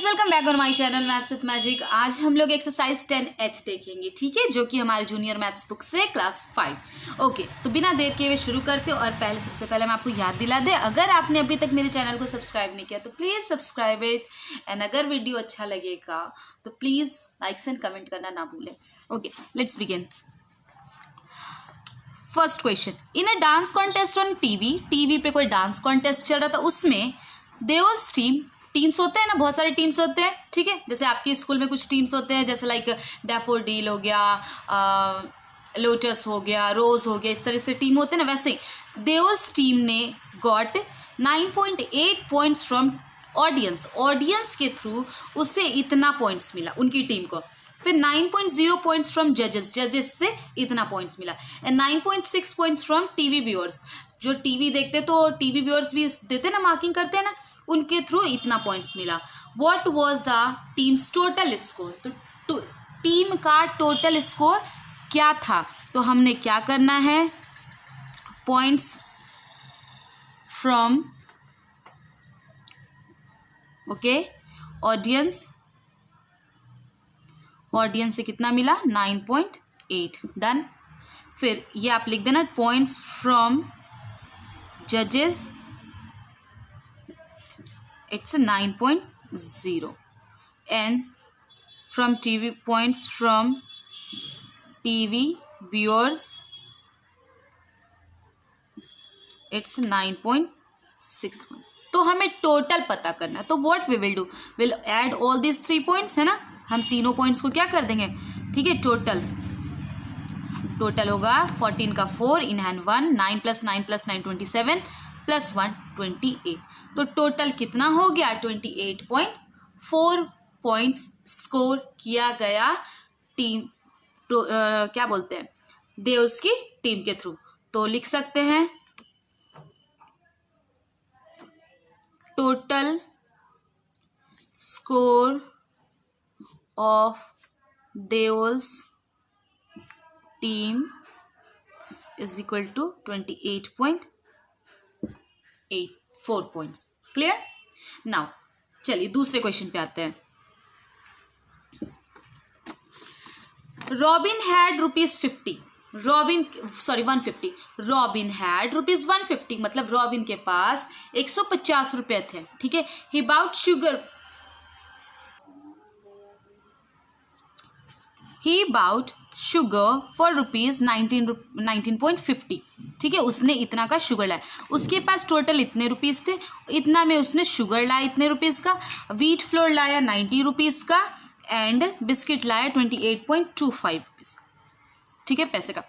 Guys welcome back on my channel maths with magic. आज हम लोग एक्सरसाइज 10H देखेंगे, ठीक है, जो कि हमारे जूनियर मैथ्स बुक से क्लास 5। ओके, तो बिना देर के हुए शुरू करते हो। और सबसे पहले मैं आपको याद दिला दे, अगर आपने अभी तक मेरे चैनल को सब्सक्राइब नहीं किया तो प्लीज़ सब्सक्राइब इट, एंड अगर वीडियो अच्छा लगेगा तो प्लीज़ लाइक्स एंड कमेंट करना ना भूलें। Okay, let's begin. First question, in a dance contest on TV पे कोई डांस कॉन्टेस्ट चल रहा था, उसमें देओल्स टीम्स होते हैं ना, बहुत सारे टीम्स होते हैं, ठीक है। जैसे आपके स्कूल में कुछ टीम्स होते हैं, जैसे लाइक डैफोडिल हो गया, लोटस हो गया, रोज हो गया, इस तरह से टीम होते हैं ना। वैसे ही देओल्स टीम ने गॉट 9.8 पॉइंट्स फ्रॉम ऑडियंस के थ्रू उसे इतना पॉइंट्स मिला उनकी टीम को। फिर 9.0 पॉइंट्स फ्रॉम जजेस से इतना पॉइंट्स मिला, and 9.6 points from TV viewers. जो टीवी देखते तो टीवी व्यूअर्स भी देते ना, मार्किंग करते हैं ना, उनके थ्रू इतना पॉइंट्स मिला। What was the teams total score, तो टीम का टोटल स्कोर क्या था। तो हमने क्या करना है, पॉइंट्स फ्रॉम ऑडियंस से कितना मिला, 9.8, डन। फिर ये आप लिख देना, पॉइंट्स फ्रॉम जजेस it's 9.0, and from TV points from TV viewers it's 9.6 points। तो हमें टोटल पता करना है, तो what we will do, will add all this 3 points, है ना। हम तीनों पॉइंट्स को क्या कर देंगे, ठीक है। टोटल होगा 14 का 4 इन हैंड 1, 9 + 9 + 9 27 + 1 28। तो टोटल कितना हो गया, 28.4 पॉइंट्स स्कोर किया गया टीम क्या बोलते हैं, देओल्स की टीम के थ्रू। तो लिख सकते हैं total score of Deol's team is equal to 28.4 points. Clear. Now चलिए दूसरे क्वेश्चन पे आते हैं। रॉबिन हैड ₹150, रॉबिन हैड ₹150, मतलब रॉबिन के पास 150 रुपये थे, ठीक है। ही बाउट शुगर फॉर ₹19.50, ठीक है। उसने इतना का शुगर लाया, उसके पास टोटल इतने रुपीस थे, इतना में उसने शुगर लाया इतने रुपीस का, व्हीट फ्लोर लाया 90 रुपीस का, एंड बिस्किट लाया 28.25 रुपीस का, ठीक है, पैसे का।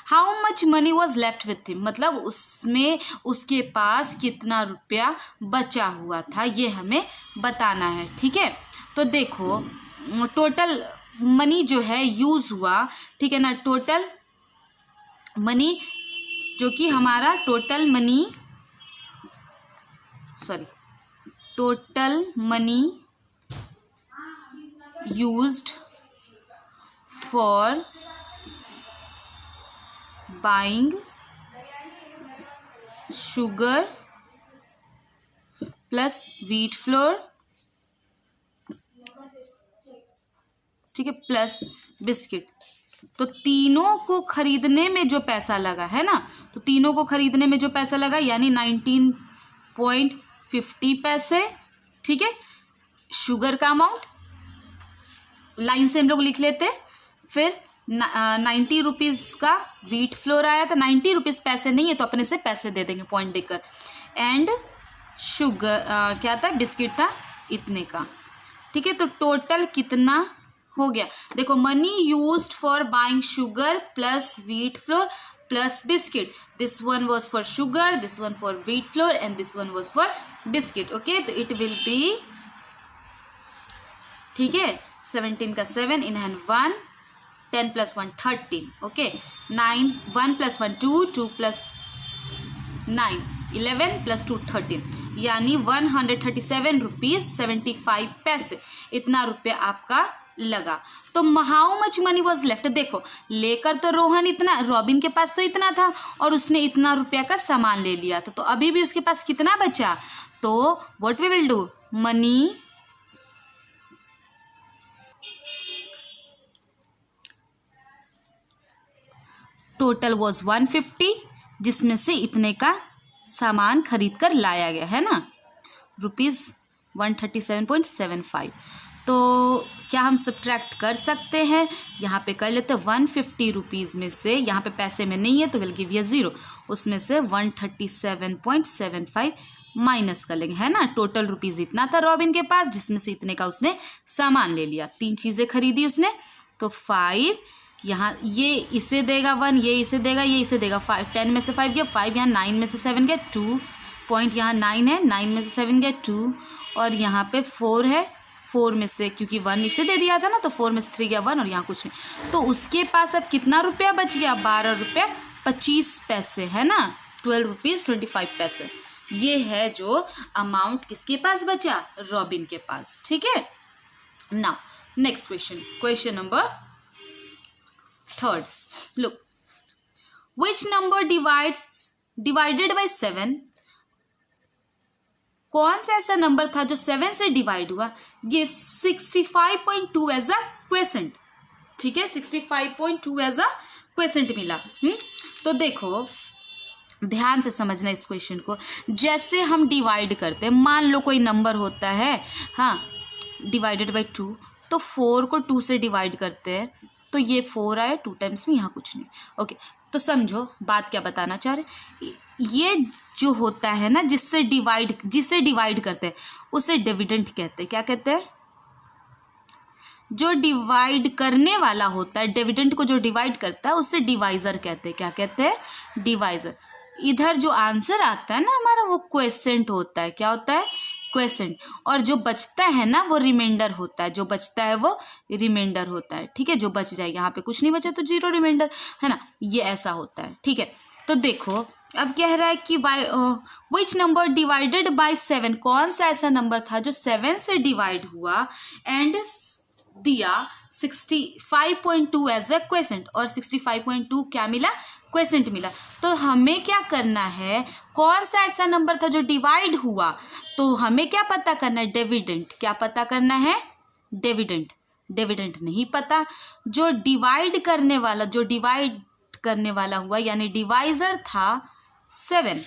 How much money was left with him, मतलब उसमें उसके पास कितना रुपया बचा हुआ था, ये हमें बताना है, ठीक है। तो देखो टोटल मनी जो है यूज़ हुआ, ठीक है ना। टोटल मनी जो कि हमारा total money used for buying sugar plus wheat flour, ठीक है, प्लस बिस्किट। तो तीनों को खरीदने में जो पैसा लगा है ना, तो तीनों को खरीदने में जो पैसा लगा यानी 19.50 पैसे, ठीक है। शुगर का अमाउंट लाइन से हम लोग लिख लेते। फिर 90 रुपीज़ का व्हीट फ्लोर आया था, 90 रुपीज़ पैसे नहीं है तो अपने से पैसे दे देंगे पॉइंट देकर, एंड शुगर क्या था, बिस्किट था इतने का, ठीक है। तो टोटल कितना हो गया, देखो, money used for buying sugar plus wheat flour plus biscuit, this one was for sugar, this one for wheat flour, and this one was for biscuit. Okay, तो इट विल बी, ठीक है, 17 का 7 इन hand 1, 10 + 1 13, okay, 9 1 + 1 2 2 + 9 11 + 2 13, यानी 137 rupees 75 पैसे, इतना रुपया आपका लगा। तो how much money was left, देखो लेकर तो रॉबिन के पास तो इतना था और उसने इतना रुपया का सामान ले लिया था, तो अभी भी उसके पास कितना बचा। तो what we will do, money total was 150, जिसमें से इतने का सामान खरीद कर लाया गया है ना, ₹137.75। तो क्या हम सब्ट्रैक्ट कर सकते हैं? यहाँ पे कर लेते हैं 150 रुपीज़ में से, यहाँ पे पैसे में नहीं है तो विल गिव यू 0, उसमें से 137.75 माइनस कर लेंगे, है ना। टोटल रुपीज़ इतना था रॉबिन के पास, जिसमें से इतने का उसने सामान ले लिया, 3 चीज़ें खरीदी उसने। तो 5 यहाँ, ये इसे देगा 1, ये इसे देगा, ये इसे देगा 5, 10 में से 5 गया 5, यहाँ 9 में से 7 गया 2 पॉइंट, यहाँ 9 है, 9 में से 7 गया 2, और यहाँ पे 4 है, 4 में से क्योंकि 1 इसे दे दिया था ना, तो 4 में से 3 गया 1, और यहाँ कुछ नहीं। तो उसके पास अब कितना रुपया बच गया? 12 रुपया 25 पैसे, है ना, 12 रुपीज़ 25 पैसे। ये है जो अमाउंट किसके पास बचा? रॉबिन के पास, ठीक है। Now next question, question number 3rd, look, which number divided by 7, कौन सा ऐसा नंबर था जो 7 से डिवाइड हुआ, गिव 65.2 एज अ क्वेसेंट, ठीक है, 65.2 एज अ क्वेसेंट मिला। तो देखो ध्यान से समझना इस क्वेश्चन को। जैसे हम डिवाइड करते हैं, मान लो कोई नंबर होता है, हाँ, डिवाइडेड बाय 2, तो 4 को 2 से डिवाइड करते हैं, तो ये 4 आया 2 टाइम्स में, यहाँ कुछ नहीं। ओके, तो समझो बात क्या बताना चाह रहे, ये जो होता है ना, जिसे डिवाइड करते हैं उसे डिविडेंड कहते हैं। क्या कहते हैं? जो डिवाइड करने वाला होता है, डिविडेंड को जो डिवाइड करता है उसे डिवाइजर कहते हैं। क्या कहते हैं? डिवाइजर। इधर जो आंसर आता है ना हमारा, वो क्वेसेंट होता है। क्या होता है? क्वेसेंट। और जो बचता है ना वो रिमाइंडर होता है, जो बचता है वो रिमाइंडर होता है, ठीक है। जो बच जाए, यहाँ पे कुछ नहीं बचा तो 0 रिमाइंडर, है ना, ये ऐसा होता है, ठीक है। तो देखो अब कह रहा है कि विच नंबर डिवाइडेड बाय 7, कौन सा ऐसा नंबर था जो 7 से डिवाइड हुआ एंड दिया 65.2 एज ए क्वेसेंट, और 65.2 क्या मिला? क्वेसेंट मिला। तो हमें क्या करना है, कौन सा ऐसा नंबर था जो डिवाइड हुआ, तो हमें क्या पता करना है? डिविडेंड। क्या पता करना है? डिविडेंड। डिविडेंड नहीं पता, जो डिवाइड करने वाला हुआ यानी डिवाइजर था 7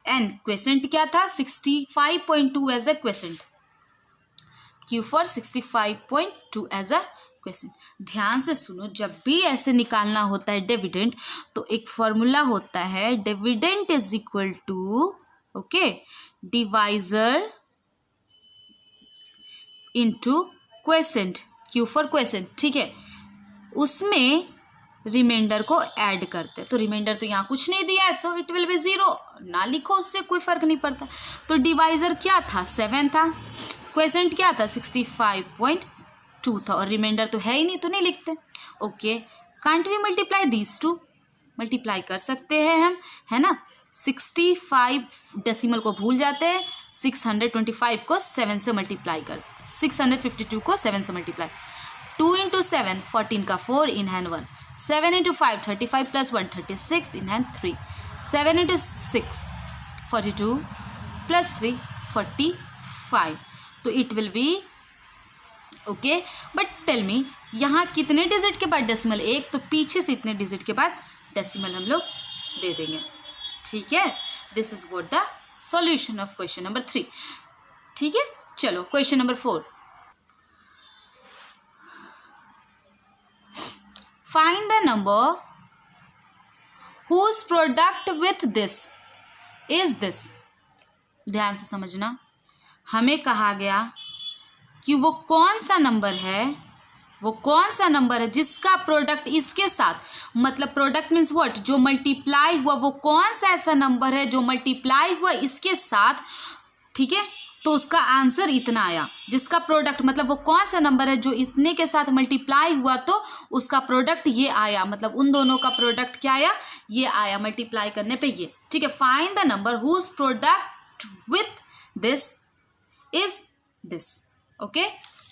एंड क्वेसेंट क्या था? 65.2 as a quotient. Q for 65.2 as a quotient. ध्यान से सुनो, जब भी ऐसे निकालना होता है डिविडेंड, तो एक फॉर्मूला होता है, dividend is equal to, okay, divisor into quotient, Q for quotient, ठीक है। उसमें रिमाइंडर को ऐड करते, तो रिमाइंडर तो यहाँ कुछ नहीं दिया है तो इट विल बी 0, ना लिखो, उससे कोई फर्क नहीं पड़ता। तो डिवाइजर क्या था? 7 था, क्वेसेंट क्या था? 65.2 था, और रिमाइंडर तो है ही नहीं तो नहीं लिखते। Okay, can't we multiply these two? Multiply कर सकते हैं हम, है ना। 65 डेसिमल को भूल जाते हैं, 625 को 7 से मल्टीप्लाई करते, 652 को 7 से मल्टीप्लाई, 2 इंटू 7 14 का 4 in hand 1, 7 into 5 35 plus 1 36 in hand 3, 7 into 6 42 plus 3 45, तो it will be okay. But tell me, यहाँ कितने डिजिट के बाद डेसिमल? 1, तो पीछे से इतने डिजिट के बाद डेसिमल हम लोग दे देंगे, ठीक है। This is what the solution of question number 3, ठीक है। चलो question number 4, find the number whose product with this is this. ध्यान से समझना, हमें कहा गया कि वो कौन सा नंबर है जिसका प्रोडक्ट इसके साथ, मतलब प्रोडक्ट मीन्स व्हाट, जो मल्टीप्लाई हुआ, वो कौन सा ऐसा नंबर है जो मल्टीप्लाई हुआ इसके साथ, ठीक है। तो उसका आंसर इतना आया, जिसका प्रोडक्ट मतलब वो कौन सा नंबर है जो इतने के साथ मल्टीप्लाई हुआ तो उसका प्रोडक्ट ये आया, मतलब उन दोनों का प्रोडक्ट क्या आया? ये आया मल्टीप्लाई करने पे ये, ठीक है। Find the number whose product with this is this, okay.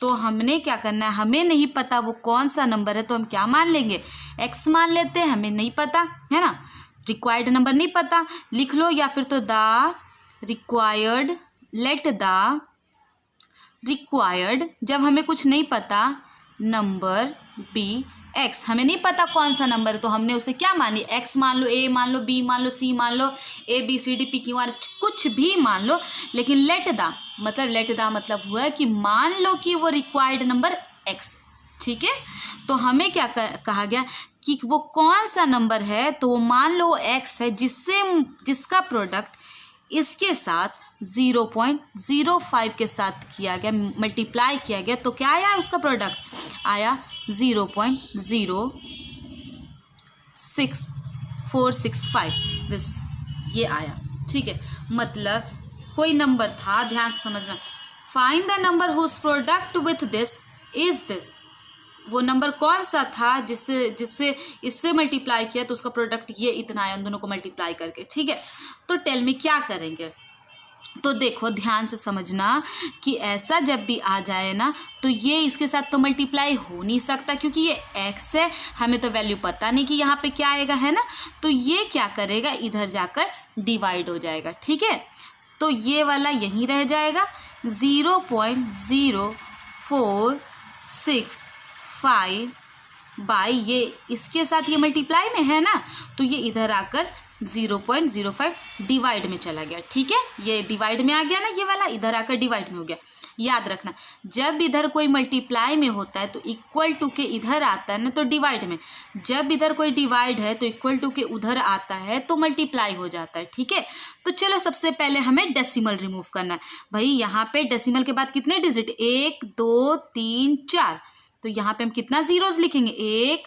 तो हमने क्या करना है, हमें नहीं पता वो कौन सा नंबर है, तो हम क्या मान लेंगे? x मान लेते हैं, हमें नहीं पता है ना, रिक्वायर्ड नंबर नहीं पता, लिख लो, या फिर तो the required, let the required, जब हमें कुछ नहीं पता, नंबर बी एक्स, हमें नहीं पता कौन सा नंबर, तो हमने उसे क्या मान लिया, एक्स मान लो, ए मान लो, बी मान लो, सी मान लो, A B C D P Q R S T कुछ भी मान लो, लेकिन लेट द मतलब हुआ कि मान लो कि वो रिक्वायर्ड नंबर एक्स, ठीक है। तो हमें क्या कहा गया कि वो कौन सा नंबर है, तो वो मान लो एक्स है जिसका प्रोडक्ट इसके साथ 0.05 के साथ किया गया, मल्टीप्लाई किया गया, तो क्या आया उसका प्रोडक्ट, आया 0.06465 दिस, ये आया, ठीक है। मतलब कोई नंबर था, ध्यान से समझना, find the number whose product with this is this, वो नंबर कौन सा था जिससे इससे मल्टीप्लाई किया तो उसका प्रोडक्ट ये इतना आया, उन दोनों को मल्टीप्लाई करके, ठीक है। तो टेल में क्या करेंगे, तो देखो ध्यान से समझना कि ऐसा जब भी आ जाए ना, तो ये इसके साथ तो मल्टीप्लाई हो नहीं सकता क्योंकि ये x है, हमें तो वैल्यू पता नहीं कि यहाँ पे क्या आएगा, है ना। तो ये क्या करेगा, इधर जाकर डिवाइड हो जाएगा, ठीक है। तो ये वाला यहीं रह जाएगा, 0.0465 बाई ये इसके साथ ये मल्टीप्लाई में है ना, तो ये इधर आकर 0.05 डिवाइड में चला गया, ठीक है। ये डिवाइड में आ गया ना, ये वाला इधर आकर डिवाइड में हो गया। याद रखना, जब इधर कोई मल्टीप्लाई में होता है तो इक्वल टू के इधर आता है ना, तो डिवाइड में, जब इधर कोई डिवाइड है तो इक्वल टू के उधर आता है तो मल्टीप्लाई हो जाता है, ठीक है। तो चलो सबसे पहले हमें डेसिमल रिमूव करना है। भाई यहाँ पे डेसिमल के बाद कितने डिजिट, 1 2 3 4, तो यहाँ पे हम कितना जीरोज लिखेंगे, 1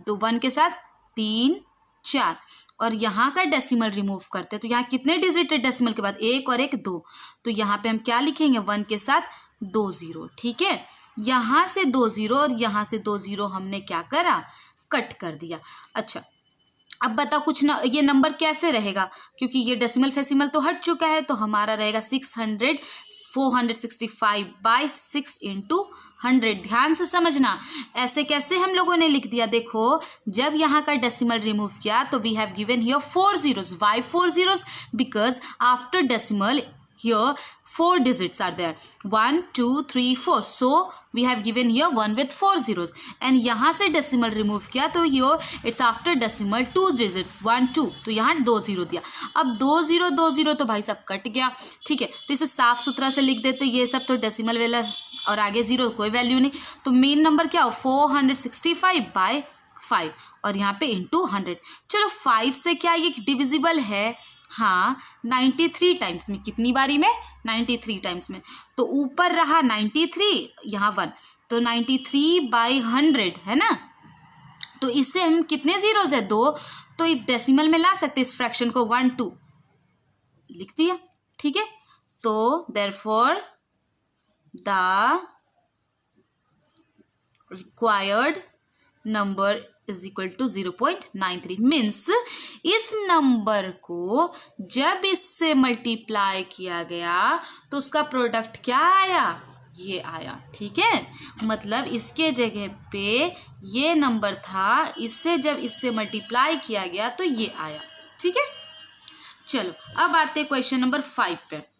2 1 के साथ 3 4, और यहाँ का डेसिमल रिमूव करते हैं तो यहाँ कितने डिजिट है डेसिमल के बाद, 1 और 1 2, तो यहाँ पे हम क्या लिखेंगे, 1 के साथ 2 0, ठीक है। यहाँ से 2 0 और यहाँ से 2 0 हमने क्या करा, कट कर दिया। अच्छा अब बताओ कुछ न, ये नंबर कैसे रहेगा, क्योंकि ये डेसिमल फेसिमल तो हट चुका है, तो हमारा रहेगा 465/6 × 100। ध्यान से समझना, ऐसे कैसे हम लोगों ने लिख दिया, देखो जब यहाँ का डेसिमल रिमूव किया तो we have given here 4 zeros। Why 4 zeros? Because after decimal here 4 digits are there, 1 2 3 4, so we have given here 1 with 4 zeros, and यहाँ से डेसिमल रिमूव किया तो here it's after decimal 2 digits 1 2, तो यहाँ 2 0 दिया। अब 2 0 तो भाई सब कट गया, ठीक है। तो इसे साफ सुथरा से लिख देते, ये सब तो डेसिमल वाला और आगे जीरो कोई वैल्यू नहीं, तो मेन नंबर क्या हो, 465/5 और यहाँ पे इंटू 100। चलो 5 से क्या ये डिविजिबल है, हाँ 93 टाइम्स में, कितनी बारी में, 93 टाइम्स में, तो ऊपर रहा 93, यहाँ 1, तो 93/100 है ना। तो इससे हम कितने जीरोज है, 2, तो इस डेसिमल में ला सकते इस फ्रैक्शन को, 1 2 लिख दिया, ठीक है। तो therefore the required number is equal to 0.93, means इस नंबर को जब इससे मल्टीप्लाई किया गया तो उसका प्रोडक्ट क्या आया, ये आया, ठीक है। मतलब इसके जगह पे ये नंबर था, इससे जब इससे मल्टीप्लाई किया गया तो ये आया, ठीक है। चलो अब आते हैं क्वेश्चन नंबर 5 पे।